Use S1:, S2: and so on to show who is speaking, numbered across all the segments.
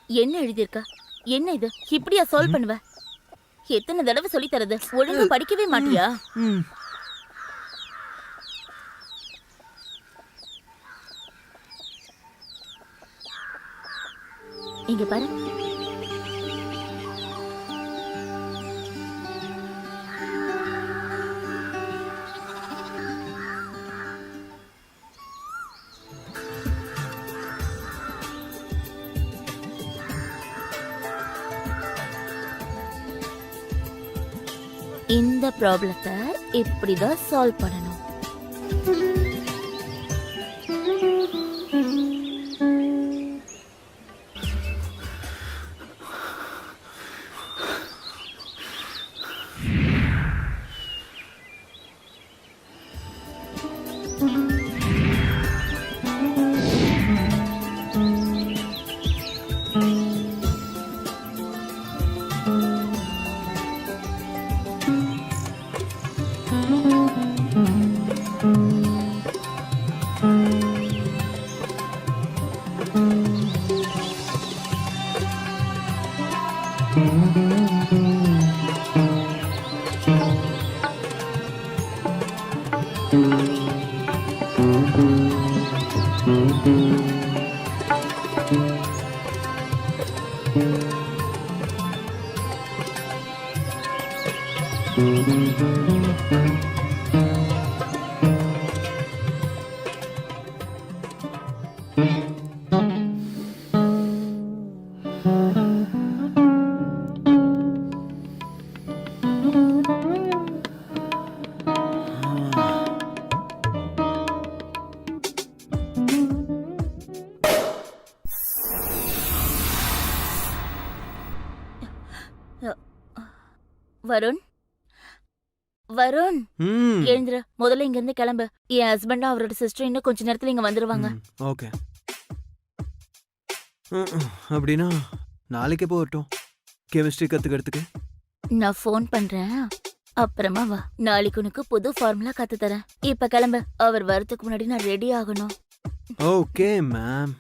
S1: என்ன எழுதியிருக்கா? என்ன இது? இப்படியா சால்வ் பண்ணுவ? எத்தனை தடவை சொல்லி தரது? ஒழுங்கா படிக்கவே மாட்டியா? இங்க பாரு. இந்த ப்ராப்ளத்தை இப்படிதான் சால்வ் பண்ணணும். வருண், வருண், எழுந்துரு. முதல்ல இங்க இருந்து கிளம்பு. என் ஹஸ்பண்டும் அவரோட சிஸ்டர் இன்னும் கொஞ்ச நேரத்துல இங்க வந்துருவாங்க.
S2: ஓகே. அப்படின்னா நாளைக்கே போகட்டும் கெமிஸ்ட்ரி கத்துக்கிறதுக்கு.
S1: நான் ஃபோன் பண்றேன், அப்புறமா வா. நாளைக்கு உனக்கு புது ஃபார்முலா கத்து தரேன். இப்ப கிளம்பு. அவர் வரதுக்கு முன்னாடி நான் ரெடி ஆகணும்.
S2: Okay ma'am.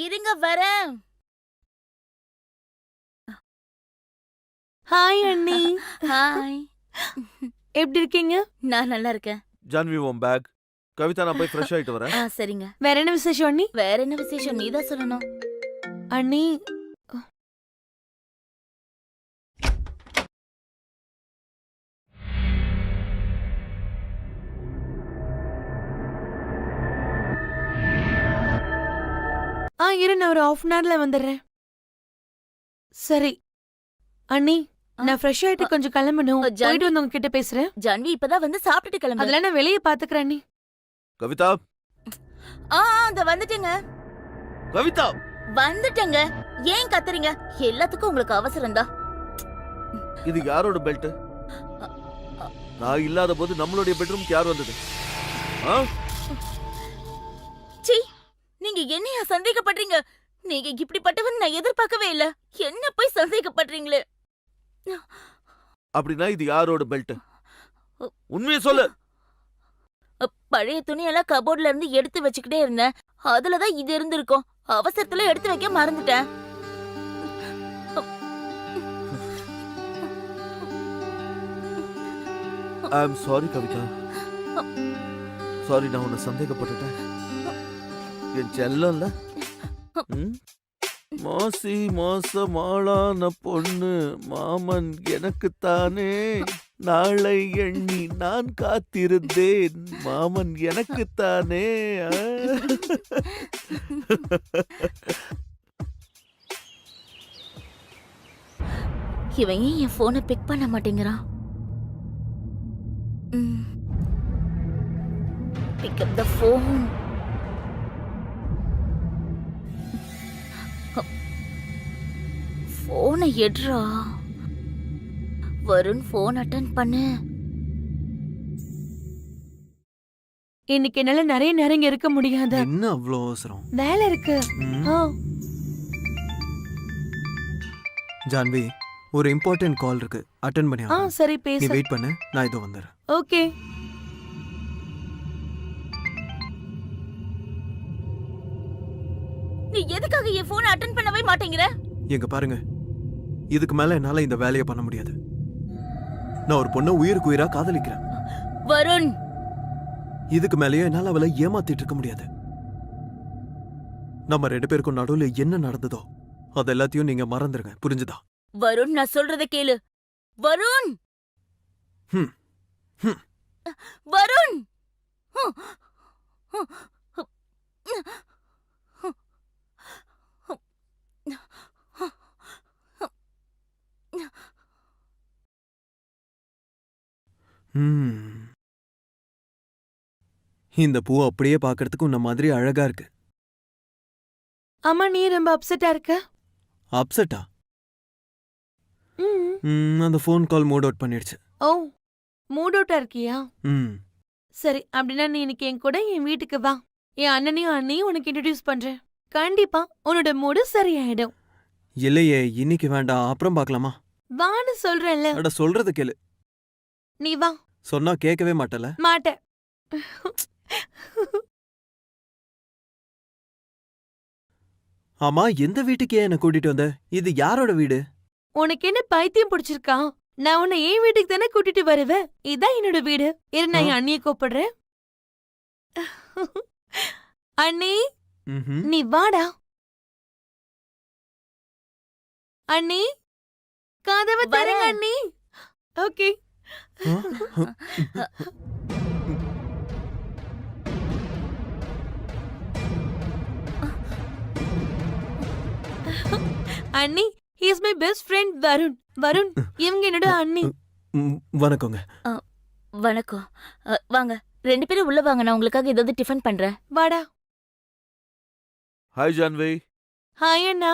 S1: இருங்க, வரேன்.
S3: ஹாய் அண்ணி.
S1: ஹாய்.
S3: எப்படி இருக்கீங்க?
S1: நான் நல்லா இருக்கேன்.
S4: ஜான்வி உன் பேக். கவிதா நான் போய் ஃப்ரெஷ் ஆயிட்டு வரேன்.
S1: சரிங்க.
S3: வேற என்ன விசேஷம் அண்ணி?
S1: வேற என்ன விசேஷம்? நீதான் சொல்லணும்.
S3: அண்ணி இரு, நான் ஒரு 1/2 hourல வந்துடுறேன். சரி அண்ணி, நான் ஃப்ரெஷ் ஆயிட்டு கொஞ்சம் கிளம்பணும். போயிட்டு வந்து உங்ககிட்ட பேசுறேன்.
S1: ஜான்வி இப்பதான் வந்து சாப்பிட்டுட்டு கிளம்பு.
S3: அதெல்லாம் நான் வெளியே பாத்துக்கிறேன் அண்ணி.
S4: கவிதா,
S1: அந்த வந்துட்டேங்க.
S4: கவிதா
S1: வந்துட்டேங்க. ஏன் கத்துறீங்க? எல்லாத்துக்கும் உங்களுக்கு அவசரம் தான்.
S4: இது யாரோட பெல்ட்? நான் இல்லாத போது நம்மளுடைய பெட்ரூம்க்கு யார் வந்தது?
S1: சீ, நீங்க என்னையா சந்தேகப்படுறீங்க? நீங்க இப்படிப்பட்டவன் நான் எதிர்பார்க்கவே இல்ல. என்ன போய் சந்தேகப்படுறீங்களே?
S4: அப்படின்னா இது யாரோட பெல்ட்? உண்மையை சொல்லு.
S1: பழைய துணியெல்லாம் கபோர்ட்ல இருந்து எடுத்து வச்சுக்கிட்டே இருந்தேன். அதுலதான் இது இருந்திருக்கும். அவசரத்துல எடுத்து வைக்க மறந்துட்டேன்.
S4: ஐ அம் சாரி கவிதா. சாரி, நான் உன்னை சந்தேகப்பட்டுட்டேன். என் செல்லம்ல மாசி மாசமாளான பொண்ணு மாமன் எனக்குத்தானே. நாளை எண்ணி நான் காத்திருந்தேன், மாமன் எனக்குத்தானே.
S1: இவன் ஏன் என் போனை பிக் பண்ண மாட்டேங்கிறான்? Pick up the phone. போனை எடுறா. வருண் போன் அட்டன் பண்ணு.
S3: இன்னைக்கு என்னால நிறைய நேரம் இங்க இருக்க முடியாது.
S2: என்ன அவ்வளோ அவசரம்?
S3: வேலை இருக்கு.
S2: ம்.
S3: ஆ,
S2: ஜான்வி, ஒரு இம்பார்ட்டன்ட் கால் இருக்கு, அட்டன் பண்ணி
S3: ஆ
S2: ஆகணும்.
S3: சரி
S2: நீ
S3: பேசு.
S2: வெயிட் பண்ணு, நான் இதோ வந்துடுறேன்.
S3: ஓகே.
S1: நீ எதுக்காக என் போனை அட்டன் பண்ணவே மாட்டேங்கிற?
S2: எங்க பாருங்க, இதுக்கு மேல என்னால இந்த வேலையை பண்ண முடியாது. நான் ஒரு பொண்ணை உயிருக்கு உயிரா காதலிக்கிறேன்.
S1: வருண்,
S2: இதுக்கு மேலயும் என்னால அவளை ஏமாத்திட்டு இருக்க முடியாது. நம்ம 2 பேருக்கும் நடுவுல என்ன நடந்ததோ அது எல்லாத்தையும் நீங்க மறந்துருங்க, புரிஞ்சுதா?
S1: வருண், நான் சொல்றத கேளு. வருண்,
S2: ஹம். ஹம்.
S1: வருண்.
S2: ம். இந்த பூ அப்படியே பார்க்கறதுக்கு உன்ன மாதிரி அழகா இருக்கு.
S3: அம்மா நீ ரொம்ப அப்செட்டா இருக்க?
S2: அப்செட்டா?
S3: ம்.
S2: அந்த ஃபோன் கால் மூட் அவுட் பண்ணிடுச்சு.
S3: ஓ, மூட் அவுட்டா இருக்கியா?
S2: ம்.
S3: சரி, அப்படின்னா நீ இன்னைக்கு என் கூட என் வீட்டுக்கு வா. என் அண்ணனையும் அண்ணியும் உனக்கு இன்ட்ரடியூஸ் பண்றேன். கண்டிப்பா உன்னோட மூடு சரியாயிடும்.
S2: இல்லையே, இன்னைக்கு வேண்டாம், அப்புறம் பார்க்கலாமா?
S3: வான்னு சொல்றேன்ல.
S2: அட சொல்றது கேளு.
S3: நீ வா.
S2: சொன்னா கேட்கவே மாட்டல.
S3: மாட்டேன்.
S2: ஆமா, எந்த வீட்டுக்கு ஏன் என்ன கூட்டிட்டு வந்த? இது யாரோட வீடு?
S3: உனக்கு என்ன பைத்தியம் பிடிச்சிருக்கா? நான் உன்னை என் வீட்டுக்கு தானே கூட்டிட்டு வருவேன். இதான் என்னோட வீடு. இரு, நான் என் அண்ணியை கூப்பிடுறேன். அண்ணி,
S2: ம்ஹும்.
S3: நீ வாடா. அண்ணி, கதவை தரங்க
S1: வரேன்.
S3: அண்ணி. ஓகே.
S2: ஆ?
S3: அண்ணி, he is my best friend Varun. Varun, இவங்க என்னோட அண்ணி.
S2: வணக்கங்க.
S1: வணக்கம். வாங்க, 2 பேரும் உள்ள வாங்க. நான் உங்களுக்காக ஏதாவது டிஃபன் பண்றேன்.
S3: வாடா.
S4: ஹாய் ஜான்வி,
S3: ஹாய் அண்ணா.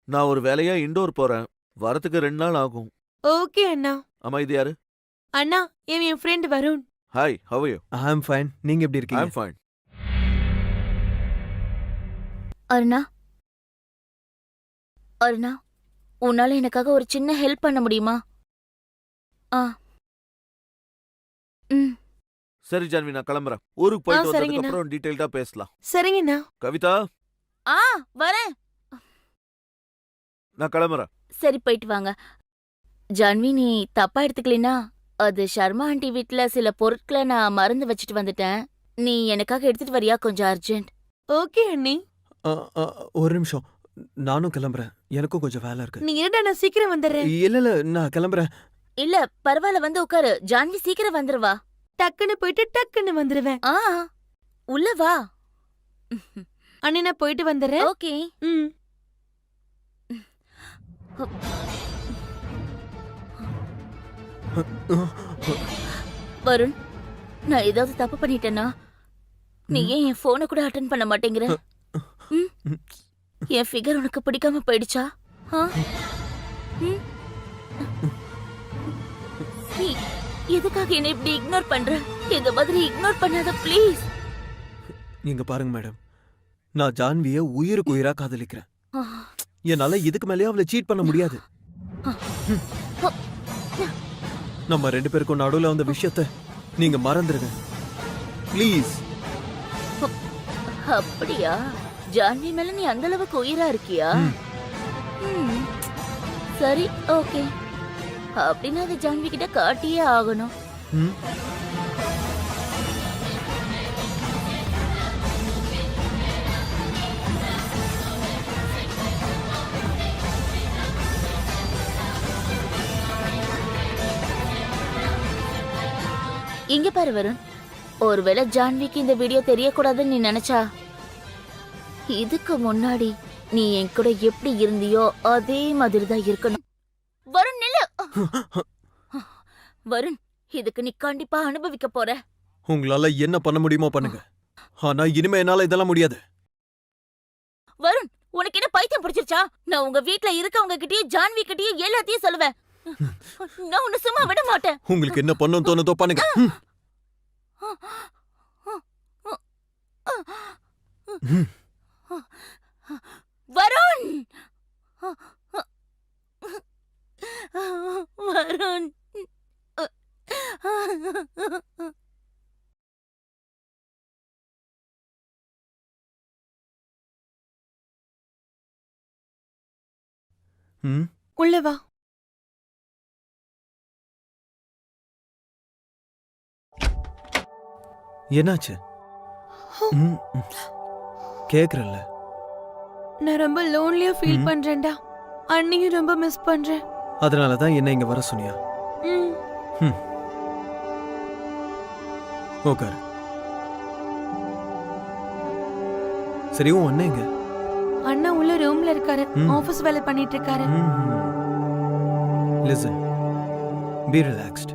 S4: நான் ஒரு வேலையா இண்டோர் போறேன். வரத்துக்கு 2 நாள் ஆகும்.
S3: ஓகே அண்ணா.
S4: ஆமா, இது யாரு?
S3: அண்ணா, இவன் என் friend Varun.
S4: Hi, how are you?
S2: I am fine. நீங்க எப்படி இருக்கீங்க?
S4: I'm fine.
S1: அருணா, அருணா, உன்னால எனக்காக ஒரு சின்ன ஹெல்ப் பண்ண முடியுமா? ஆ. ம்.
S4: சரி ஜான்வி, நான் கிளம்புறேன். ஊருக்கு போயிட்டு
S3: சரிங்கண்ணா.
S4: வந்ததுக்கு அப்புறம் டீடைல்டா பேசலாம்.
S3: சரிங்கண்ணா.
S4: கவிதா,
S1: ஆ, வரேன்.
S4: நான் கிளம்புறேன்.
S1: சரி, போயிட்டு வாங்க. ஜான்வி, நீ தப்பா எடுத்துக்கலினா, அது சர்மா ஆண்டி வீட்ல சில பொருட்களை நான் மறந்து வச்சுட்டு வந்துட்டேன். நீ எனக்காக எடுத்துட்டு வரியா? கொஞ்சம் அர்ஜென்ட்.
S3: ஓகே அண்ணி.
S2: ஆ, ஆ, ஒரு நிமிஷம், நானும் கிளம்புறேன். எனக்கும் கொஞ்சம் வேலை இருக்கு.
S3: நீ இருடா, நான் சீக்கிரம் வந்துடுறேன்.
S2: இல்ல, நான் கிளம்புறேன்.
S1: இல்ல, பரவாயில்ல, வந்து உட்காரு. ஜான்வி சீக்கிரம் வந்துருவா.
S3: டக்குன்னு போயிட்டு டக்குன்னு வந்துருவேன்.
S1: ஆ, உள்ள வா.
S3: அண்ணி, நான் போயிட்டு வந்துடுறேன்.
S1: ஓகே.
S3: ம்.
S1: வருண், நான் ஏதாவது தப்பு பண்ணிட்டேனா? நீ ஏன் என் போனை கூட அட்டென்ட் பண்ண மாட்டேங்கிற? ம்? என் ஃபிகர் உனக்கு பிடிக்காம போயிடுச்சா? ஆ? ம்? நீ எதுக்காக என்ன இப்படி இக்னோர் பண்ற? இந்த மாதிரி இக்னோர் பண்ணாத ப்ளீஸ்.
S2: நீங்க பாருங்க மேடம், நான் ஜான்விய உயிருக்கு உயிரா காதலிக்கிறேன். என்னால இதுக்கு மேலயே அவளை சீட் பண்ண முடியாது. நம்ம 2 பேருக்கும் நடுவுல வந்த விஷயத்த நீங்க மறந்துருங்க ப்ளீஸ்.
S1: அப்படியா? ஜான்வி மேல நீ அந்த அளவுக்கு உயிரா இருக்கியா? ம். சரி, ஓகே. அப்படின்னு அது ஜான்வி கிட்ட காட்டியே ஆகணும்.
S2: ம்?
S1: இங்க பாரு வருண், ஒருவேளை ஜான்விக்கு இந்த வீடியோ தெரியக்கூடாதுன்னு நீ நினைச்சா, இதுக்கு முன்னாடி நீ என் கூட எப்படி இருந்தியோ அதே மாதிரி தான் இருக்கணும். வருண், நில்லு. வருண், இதுக்கு நீ கண்டிப்பா அனுபவிக்க போற.
S2: உங்களால என்ன பண்ண முடியுமோ பண்ணுங்க, ஆனா இனிமே என்னால இதெல்லாம் முடியாது.
S1: வருண், உனக்கு என்ன பைத்தியம் பிடிச்சிருச்சா? புரிஞ்சிருச்சா? நான் உங்க வீட்ல இருக்கவங்க கிட்டயும் ஜான்வி கிட்டயும் எல்லாத்தையும் சொல்லுவேன். நான் உன்னை சும்மா விட மாட்டேன்.
S2: உங்களுக்கு என்ன பண்ணணும் தோணுதோ பண்ணுங்க.
S1: வருண், வருண்.
S2: ம்,
S3: உள்ள வா.
S2: என்னாச்சு? ம், ம். கேக்குறல்ல.
S3: நான் ரொம்ப லோன்லியா ஃபீல்
S2: ம்.
S3: பண்றேன்டா. அண்ணியும் ரொம்ப மிஸ் பண்றேன்.
S2: அதனாலதான் என்ன இங்க வர சொன்னியா?
S3: ம்.
S2: உட்காரு. சரி, உன் அண்ணன் எங்க?
S3: அண்ணா உள்ள ரூம்ல இருக்காரு.
S2: ம்.
S3: ஆபீஸ் வேலை பண்ணிட்டு இருக்காரு.
S2: Listen, be relaxed.